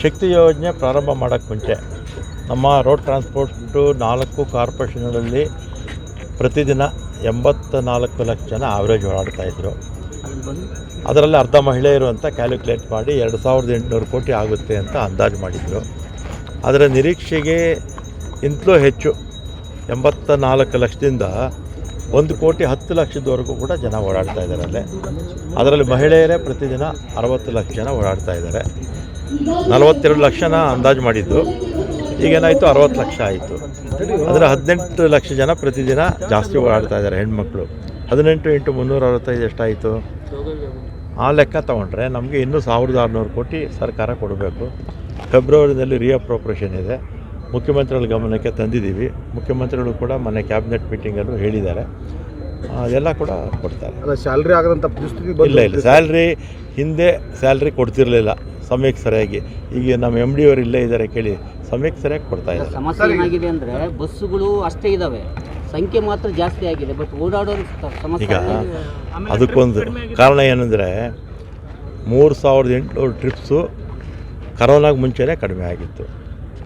ಶಕ್ತಿ ಯೋಜನೆ ಪ್ರಾರಂಭ ಮಾಡೋಕ್ಕೆ ಮುಂಚೆ ನಮ್ಮ ರೋಡ್ ಟ್ರಾನ್ಸ್ಪೋರ್ಟು 4 ಕಾರ್ಪೊರೇಷನ್ಗಳಲ್ಲಿ ಪ್ರತಿದಿನ 84 ಲಕ್ಷ ಜನ ಆವ್ರೇಜ್ ಓಡಾಡ್ತಾಯಿದ್ರು. ಅದರಲ್ಲಿ ಅರ್ಧ ಮಹಿಳೆಯರು ಅಂತ ಕ್ಯಾಲ್ಕುಲೇಟ್ ಮಾಡಿ 2800 ಕೋಟಿ ಆಗುತ್ತೆ ಅಂತ ಅಂದಾಜು ಮಾಡಿದರು. ಅದರ ನಿರೀಕ್ಷೆಗೆ ಇಂತಲೂ ಹೆಚ್ಚು 84 ಲಕ್ಷದಿಂದ 1,10 ಲಕ್ಷದವರೆಗೂ ಕೂಡ ಜನ ಓಡಾಡ್ತಾ ಇದ್ದಾರೆ. ಅದರಲ್ಲಿ ಮಹಿಳೆಯರೇ ಪ್ರತಿದಿನ 60 ಲಕ್ಷ ಜನ ಓಡಾಡ್ತಾ ಇದ್ದಾರೆ. 42 ಲಕ್ಷನ ಅಂದಾಜು ಮಾಡಿದ್ದು, ಈಗೇನಾಯಿತು 60 ಲಕ್ಷ ಆಯಿತು. ಅದರ 18 ಲಕ್ಷ ಜನ ಪ್ರತಿದಿನ ಜಾಸ್ತಿ ಓಡಾಡ್ತಾ ಇದ್ದಾರೆ ಹೆಣ್ಮಕ್ಳು. 18 × 365 ಎಷ್ಟಾಯಿತು? ಆ ಲೆಕ್ಕ ತೊಗೊಂಡ್ರೆ ನಮಗೆ ಇನ್ನೂ 1600 ಕೋಟಿ ಸರ್ಕಾರ ಕೊಡಬೇಕು. ಫೆಬ್ರವರಿನಲ್ಲಿ ರೀಅಪ್ರೋಪ್ರಿಯೇಷನ್ ಇದೆ, ಮುಖ್ಯಮಂತ್ರಿಗಳ ಗಮನಕ್ಕೆ ತಂದಿದ್ದೀವಿ. ಮುಖ್ಯಮಂತ್ರಿಗಳು ಕೂಡ ಮೊನ್ನೆ ಕ್ಯಾಬಿನೆಟ್ ಮೀಟಿಂಗಲ್ಲೂ ಹೇಳಿದ್ದಾರೆ, ಅದೆಲ್ಲ ಕೂಡ ಕೊಡ್ತಾರೆ. ಸ್ಯಾಲ್ರಿ ಆಗದಂಥ ಪರಿಸ್ಥಿತಿ ಇಲ್ಲ, ಸ್ಯಾಲ್ರಿ ಹಿಂದೆ ಸ್ಯಾಲ್ರಿ ಕೊಡ್ತಿರಲಿಲ್ಲ ಸಮಯಕ್ಕೆ ಸರಿಯಾಗಿ. ಈಗ ನಮ್ಮ MD ಅವರು ಇಲ್ಲೇ ಇದ್ದಾರೆ, ಕೇಳಿ, ಸಮಯಕ್ಕೆ ಸರಿಯಾಗಿ ಕೊಡ್ತಾ ಇದ್ದಾರೆ. ಸಮಸ್ಯೆ ಏನಾಗಿದೆ ಅಂದರೆ ಬಸ್ಸುಗಳು ಅಷ್ಟೇ ಇದ್ದಾವೆ, ಸಂಖ್ಯೆ ಮಾತ್ರ ಜಾಸ್ತಿ ಆಗಿದೆ, ಬಟ್ ಓಡಾಡೋರು ಸಮಸ್ಯೆ. ಈಗ ಅದಕ್ಕೊಂದು ಕಾರಣ ಏನಂದರೆ 3800 ಟ್ರಿಪ್ಸು ಕರೋನಾಗೆ ಮುಂಚೆನೇ ಕಡಿಮೆ ಆಗಿತ್ತು.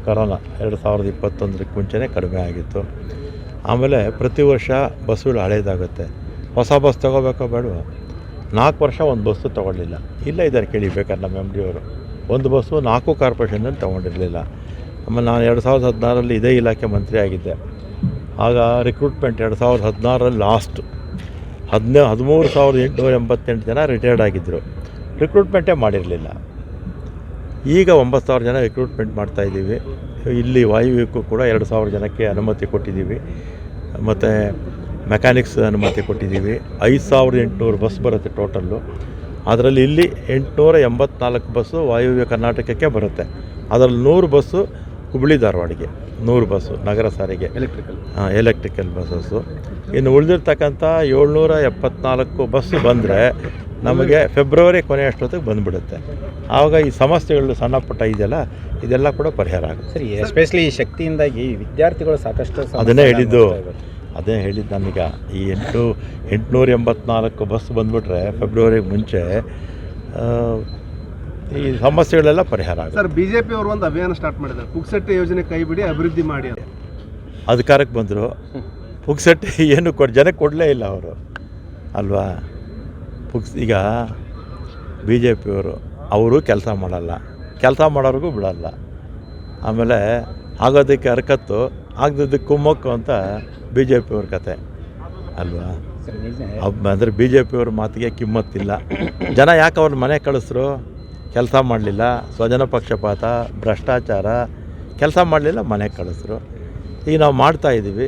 ಕರೋನಾ 2021ಕ್ಕೆ ಮುಂಚೆನೇ ಕಡಿಮೆ ಆಗಿತ್ತು. ಆಮೇಲೆ ಪ್ರತಿ ವರ್ಷ ಬಸ್ಸುಗಳು ಹಳೇದಾಗುತ್ತೆ. ಹೊಸ ಬಸ್ ತೊಗೋಬೇಕೋ ಬೇಡವ? 4 ವರ್ಷ ಒಂದು ಬಸ್ಸು ತೊಗೊಳ್ಳಿಲ್ಲ. ಇಲ್ಲ ಇದ್ದಾರೆ, ಕೇಳಿ ಬೇಕಾದ್ರೆ ನಮ್ಮ MD ಅವರು ಒಂದು ಬಸ್ಸು 4 ಕಾರ್ಪೊರೇಷನಲ್ಲಿ ತೊಗೊಂಡಿರಲಿಲ್ಲ. ಆಮೇಲೆ ನಾನು 2016ರಲ್ಲಿ ಇದೇ ಇಲಾಖೆ ಮಂತ್ರಿ ಆಗಿದ್ದೆ. ಆಗ ರಿಕ್ರೂಟ್ಮೆಂಟ್ 2016ರಲ್ಲಿ ಲಾಸ್ಟ್ 13,888 ಜನ ರಿಟೈರ್ಡ್ ಆಗಿದ್ದರು. ರಿಕ್ರೂಟ್ಮೆಂಟೇ ಮಾಡಿರಲಿಲ್ಲ. ಈಗ 9,000 ಜನ ರಿಕ್ರೂಟ್ಮೆಂಟ್ ಮಾಡ್ತಾಯಿದ್ದೀವಿ. ಇಲ್ಲಿ ವಾಯುವ್ಯಕ್ಕೂ ಕೂಡ 2,000 ಜನಕ್ಕೆ ಅನುಮತಿ ಕೊಟ್ಟಿದ್ದೀವಿ. ಮತ್ತು ಮೆಕ್ಯಾನಿಕ್ಸ್ ಅನುಮತಿ ಕೊಟ್ಟಿದ್ದೀವಿ. 5,800 ಬಸ್ ಬರುತ್ತೆ ಟೋಟಲ್ಲು. ಅದರಲ್ಲಿ ಇಲ್ಲಿ 884 ಬಸ್ಸು ವಾಯುವ್ಯ ಕರ್ನಾಟಕಕ್ಕೆ ಬರುತ್ತೆ. ಅದರಲ್ಲಿ 100 ಬಸ್ಸು ಹುಬ್ಬಳ್ಳಿ ಧಾರವಾಡಿಗೆ, 100 ಬಸ್ಸು ನಗರ ಸಾರಿಗೆ ಎಲೆಕ್ಟ್ರಿಕಲ್ ಬಸ್ಸಸ್ಸು. ಇನ್ನು ಉಳಿದಿರ್ತಕ್ಕಂಥ 774 ಬಸ್ಸು ಬಂದರೆ ನಮಗೆ ಫೆಬ್ರವರಿ ಕೊನೆ ಅಷ್ಟೊತ್ತಿಗೆ ಬಂದುಬಿಡುತ್ತೆ. ಆವಾಗ ಈ ಸಮಸ್ಯೆಗಳು ಸಣ್ಣ ಪುಟ್ಟ ಇದೆಯಲ್ಲ, ಇದೆಲ್ಲ ಕೂಡ ಪರಿಹಾರ ಆಗುತ್ತೆ. ಸರಿ, ಎಸ್ಪೆಷಲಿ ಈ ಶಕ್ತಿಯಿಂದಾಗಿ ವಿದ್ಯಾರ್ಥಿಗಳು ಸಾಕಷ್ಟು ಅದನ್ನೇ ಹೇಳಿದ್ದು ನಾನೀಗ. ಈ 884 ಬಸ್ ಬಂದುಬಿಟ್ರೆ ಫೆಬ್ರವರಿಗೆ ಮುಂಚೆ ಈ ಸಮಸ್ಯೆಗಳೆಲ್ಲ ಪರಿಹಾರ ಆಗುತ್ತೆ. ಸರ್, BJP ಅವರು ಒಂದು ಅಭಿಯಾನ ಸ್ಟಾರ್ಟ್ ಮಾಡಿದ್ದಾರೆ, ಪುಕ್ಸಟ್ಟೆ ಯೋಜನೆ ಕೈ ಬಿಡಿ, ಅಭಿವೃದ್ಧಿ ಮಾಡಿ. ಅಧಿಕಾರಕ್ಕೆ ಬಂದರು, ಪುಕ್ಸಟ್ಟೆ ಏನು ಜನಕ್ಕೆ ಕೊಡಲೇ ಇಲ್ಲ ಅವರು ಅಲ್ವಾ. ಈಗ BJP ಅವರು ಕೆಲಸ ಮಾಡಲ್ಲ, ಕೆಲಸ ಮಾಡೋರಿಗೂ ಬಿಡಲ್ಲ. ಆಮೇಲೆ ಆಗೋದಕ್ಕೆ ಹರಕತ್ತು, ಆಗದಿದ್ದಕ್ಕೆ ಕುಮ್ಮಕ್ಕು ಅಂತ BJP ಅವ್ರ ಕತೆ ಅಲ್ವಾ. ಅಂದರೆ BJP ಅವ್ರ ಮಾತಿಗೆ ಕಿಮ್ಮತ್ತಿಲ್ಲ. ಜನ ಯಾಕೆ ಅವ್ರ ಮನೆ ಕಳಿಸ್ರು? ಕೆಲಸ ಮಾಡಲಿಲ್ಲ, ಸ್ವಜನ ಪಕ್ಷಪಾತ, ಭ್ರಷ್ಟಾಚಾರ, ಕೆಲಸ ಮಾಡಲಿಲ್ಲ, ಮನೆಗೆ ಕಳಿಸ್ರು. ಈಗ ನಾವು ಮಾಡ್ತಾಯಿದ್ದೀವಿ.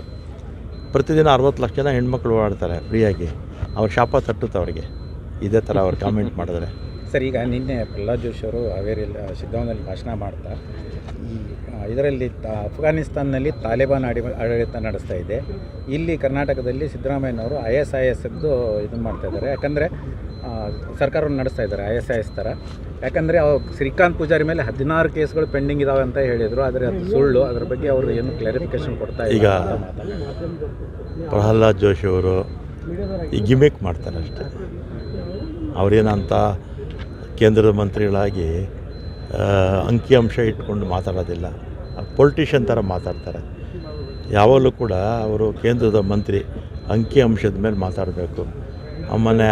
ಪ್ರತಿದಿನ 60 ಲಕ್ಷ ಜನ ಹೆಣ್ಮಕ್ಳು ಓಡಾಡ್ತಾರೆ ಫ್ರೀಯಾಗಿ. ಅವ್ರ ಶಾಪ ತಟ್ಟುತ್ತೆ ಅವ್ರಿಗೆ, ಇದೇ ಥರ ಅವ್ರು ಕಾಮೆಂಟ್ ಮಾಡಿದ್ರೆ. ಸರ್, ಈಗ ನಿನ್ನೆ ಪ್ರಹ್ಲಾದ್ ಜೋಶಿ ಅವರು ಹಾವೇರಿಯಲ್ಲಿ ಸಿದ್ಧಾಂತದಲ್ಲಿ ಭಾಷಣ ಮಾಡ್ತಾ ಇದರಲ್ಲಿ ಅಫ್ಘಾನಿಸ್ತಾನಲ್ಲಿ ತಾಲಿಬಾನ್ ಆಡಳಿತ ನಡೆಸ್ತಾ ಇದೆ, ಇಲ್ಲಿ ಕರ್ನಾಟಕದಲ್ಲಿ ಸಿದ್ದರಾಮಯ್ಯನವರು ISISದ್ದು ಇದನ್ನು ಮಾಡ್ತಾಯಿದ್ದಾರೆ. ಯಾಕಂದರೆ ಸರ್ಕಾರವನ್ನು ನಡೆಸ್ತಾ ಇದ್ದಾರೆ ISIS ಥರ. ಯಾಕಂದರೆ ಶ್ರೀಕಾಂತ್ ಪೂಜಾರಿ ಮೇಲೆ 16 ಕೇಸ್ಗಳು ಪೆಂಡಿಂಗ್ ಇದಾವೆ ಅಂತ ಹೇಳಿದರು, ಆದರೆ ಅದು ಸುಳ್ಳು. ಅದ್ರ ಬಗ್ಗೆ ಅವರು ಏನು ಕ್ಲಾರಿಫಿಕೇಶನ್ ಕೊಡ್ತಾ ಈಗ ಪ್ರಹ್ಲಾದ್ ಜೋಶಿ ಅವರು ಈ ಗಿಮಿಕ್ ಮಾಡ್ತಾರೆ ಅಷ್ಟೇ. ಅವರೇನಂತ ಕೇಂದ್ರದ ಮಂತ್ರಿಗಳಾಗಿ ಅಂಕಿಅಂಶ ಇಟ್ಕೊಂಡು ಮಾತಾಡೋದಿಲ್ಲ, ಪೊಲಿಟಿಷಿಯನ್ ಥರ ಮಾತಾಡ್ತಾರೆ. ಯಾವಾಗಲೂ ಕೂಡ ಅವರು ಕೇಂದ್ರದ ಮಂತ್ರಿ ಅಂಕಿಅಂಶದ ಮೇಲೆ ಮಾತಾಡಬೇಕು. ಮೊನ್ನೆ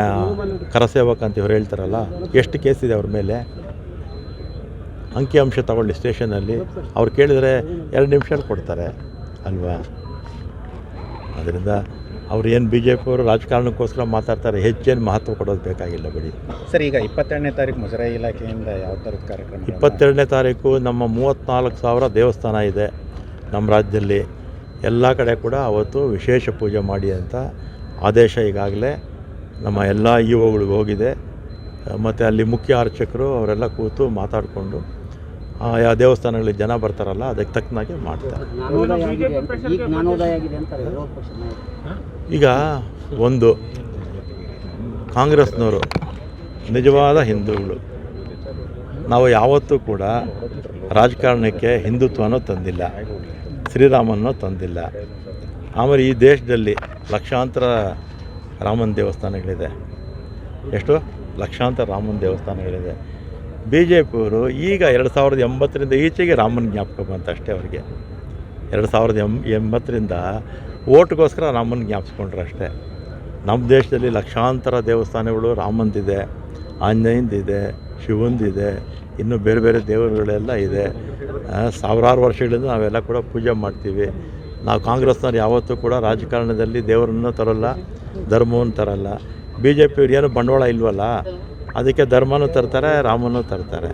ಕರಸೇವಕ ಅಂತ ಇವ್ರು ಹೇಳ್ತಾರಲ್ಲ, ಎಷ್ಟು ಕೇಸಿದೆ ಅವ್ರ ಮೇಲೆ? ಅಂಕಿಅಂಶ ತಗೊಳ್ಳಿ ಸ್ಟೇಷನಲ್ಲಿ. ಅವ್ರು ಕೇಳಿದರೆ 2 ನಿಮಿಷದಲ್ಲಿ ಕೊಡ್ತಾರೆ ಅಲ್ವಾ. ಅದರಿಂದ ಅವ್ರು ಏನು BJP ಅವರು ರಾಜಕಾರಣಕ್ಕೋಸ್ಕರ ಮಾತಾಡ್ತಾರೆ, ಹೆಚ್ಚೇನು ಮಹತ್ವ ಕೊಡೋದು ಬೇಕಾಗಿಲ್ಲ ಬಿಡಿ. ಸರ್, ಈಗ 22ನೇ ತಾರೀಕು ಮುಜರಾಯಿ ಇಲಾಖೆಯಿಂದ ಯಾವ ಥರದ ಕಾರ್ಯಕ್ರಮ? 22ನೇ ತಾರೀಕು ನಮ್ಮ 34,000 ದೇವಸ್ಥಾನ ಇದೆ ನಮ್ಮ ರಾಜ್ಯದಲ್ಲಿ. ಎಲ್ಲ ಕಡೆ ಕೂಡ ಅವತ್ತು ವಿಶೇಷ ಪೂಜೆ ಮಾಡಿ ಅಂತ ಆದೇಶ ಈಗಾಗಲೇ ನಮ್ಮ ಎಲ್ಲ EOಗಳಿಗೆ ಹೋಗಿದೆ. ಮತ್ತು ಅಲ್ಲಿ ಮುಖ್ಯ ಅರ್ಚಕರು ಅವರೆಲ್ಲ ಕೂತು ಮಾತಾಡಿಕೊಂಡು ಯಾವ ದೇವಸ್ಥಾನಗಳಿಗೆ ಜನ ಬರ್ತಾರಲ್ಲ ಅದಕ್ಕೆ ತಕ್ಕನಾಗೆ ಮಾಡ್ತಾರೆ. ಈಗ ಒಂದು ಕಾಂಗ್ರೆಸ್ನವರು ನಿಜವಾದ ಹಿಂದೂಗಳು. ನಾವು ಯಾವತ್ತೂ ಕೂಡ ರಾಜಕಾರಣಕ್ಕೆ ಹಿಂದುತ್ವನೂ ತಂದಿಲ್ಲ, ಶ್ರೀರಾಮನೂ ತಂದಿಲ್ಲ. ಆಮೇಲೆ ಈ ದೇಶದಲ್ಲಿ ಲಕ್ಷಾಂತರ ರಾಮನ ದೇವಸ್ಥಾನಗಳಿದೆ. ಎಷ್ಟು ಲಕ್ಷಾಂತರ ರಾಮನ ದೇವಸ್ಥಾನಗಳಿದೆ. ಬಿ ಜೆ ಪಿಯವರು ಈಗ 2080ರಿಂದ ಈಚೆಗೆ ರಾಮನ ಜ್ಞಾಪಕ ಬಂತು ಅಷ್ಟೇ ಅವರಿಗೆ. 2080ರಿಂದ ಓಟ್ಗೋಸ್ಕರ ರಾಮನ ಜ್ಞಾಪಿಸ್ಕೊಂಡ್ರು ಅಷ್ಟೇ. ನಮ್ಮ ದೇಶದಲ್ಲಿ ಲಕ್ಷಾಂತರ ದೇವಸ್ಥಾನಗಳು ರಾಮಂದಿದೆ, ಆಂಜನೇಯಂದಿದೆ, ಶಿವಂದಿದೆ, ಇನ್ನು ಬೇರೆ ಬೇರೆ ದೇವರುಗಳೆಲ್ಲ ಇದೆ. ಸಾವಿರಾರು ವರ್ಷಗಳಿಂದ ನಾವೆಲ್ಲ ಕೂಡ ಪೂಜೆ ಮಾಡ್ತೀವಿ. ನಾವು ಕಾಂಗ್ರೆಸ್ನವ್ರು ಯಾವತ್ತೂ ಕೂಡ ರಾಜಕಾರಣದಲ್ಲಿ ದೇವರನ್ನು ತರೋಲ್ಲ, ಧರ್ಮವನ್ನು ತರಲ್ಲ. ಬಿ ಜೆ ಪಿಯವ್ರು ಏನು ಬಂಡವಾಳ ಇಲ್ವಲ್ಲ, ಅದಕ್ಕೆ ಧರ್ಮನೂ ತರ್ತಾರೆ, ರಾಮನೂ ತರ್ತಾರೆ.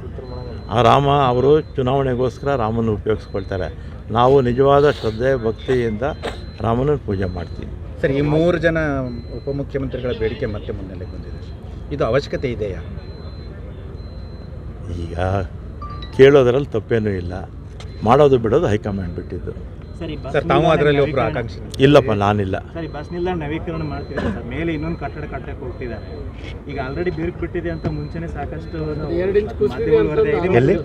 ಆ ರಾಮ ಅವರು ಚುನಾವಣೆಗೋಸ್ಕರ ರಾಮನ ಉಪಯೋಗಿಸ್ಕೊಳ್ತಾರೆ. ನಾವು ನಿಜವಾದ ಶ್ರದ್ಧೆ ಭಕ್ತಿಯಿಂದ ರಾಮನ ಪೂಜೆ ಮಾಡ್ತೀವಿ. ಸರ್, ಈ 3 ಜನ ಉಪಮುಖ್ಯಮಂತ್ರಿಗಳ ಬೇಡಿಕೆ ಮತ್ತೆ ಮುನ್ನೆಲೆಗೆ ಬಂದಿದೆ. ಇದು ಅವಶ್ಯಕತೆ ಇದೆಯಾ? ಈಗ ಕೇಳೋದ್ರಲ್ಲಿ ತಪ್ಪೇನೂ ಇಲ್ಲ, ಮಾಡೋದು ಬಿಡೋದು ಹೈಕಮಾಂಡ್ ಬಿಟ್ಟಿದ್ದು. ಸರ್, ತಾವು ಅದರಲ್ಲಿ ಒಬ್ಬರು ಆಕಾಂಕ್ಷಿ? ಇಲ್ಲಪ್ಪ, ನಾನಿಲ್ಲ. ಸರ್, ಈ ಬಸ್ ನಿಲ್ದಾಣ ನವೀಕರಣ ಮಾಡ್ತಿದ್ದಾರೆ ಸರ್, ಮೇಲೆ ಇನ್ನೊಂದು ಕಟ್ಟಡ ಕಟ್ಟಕ್ಕೆ ಹೋಗ್ತಿದ್ದಾರೆ. ಈಗ ಆಲ್ರೆಡಿ ಬಿರುಕು ಬಿಟ್ಟಿದೆ ಅಂತ ಮುಂಚೆನೆ ಸಾಕಷ್ಟು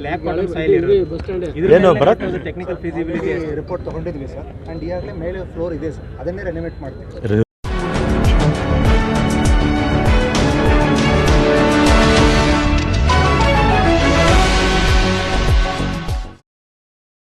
ಬ್ಲ್ಯಾಕ್ ವಾಟರ್ ಸಾಯಿಲ್ ಏನು ಬರತ್ತೆ? ಟೆಕ್ನಿಕಲ್ ಫೀಸಿಬಿಲಿಟಿ ರಿಪೋರ್ಟ್ ತಗೊಂಡಿದ್ವಿ ಸರ್, ಆ್ಯಂಡ್ ಈಗಾಗಲೇ ಮೇಲೆ ಫ್ಲೋರ್ ಇದೆ ಸರ್, ಅದನ್ನೇ ರೆನೋವೇಟ್ ಮಾಡ್ತೀವಿ.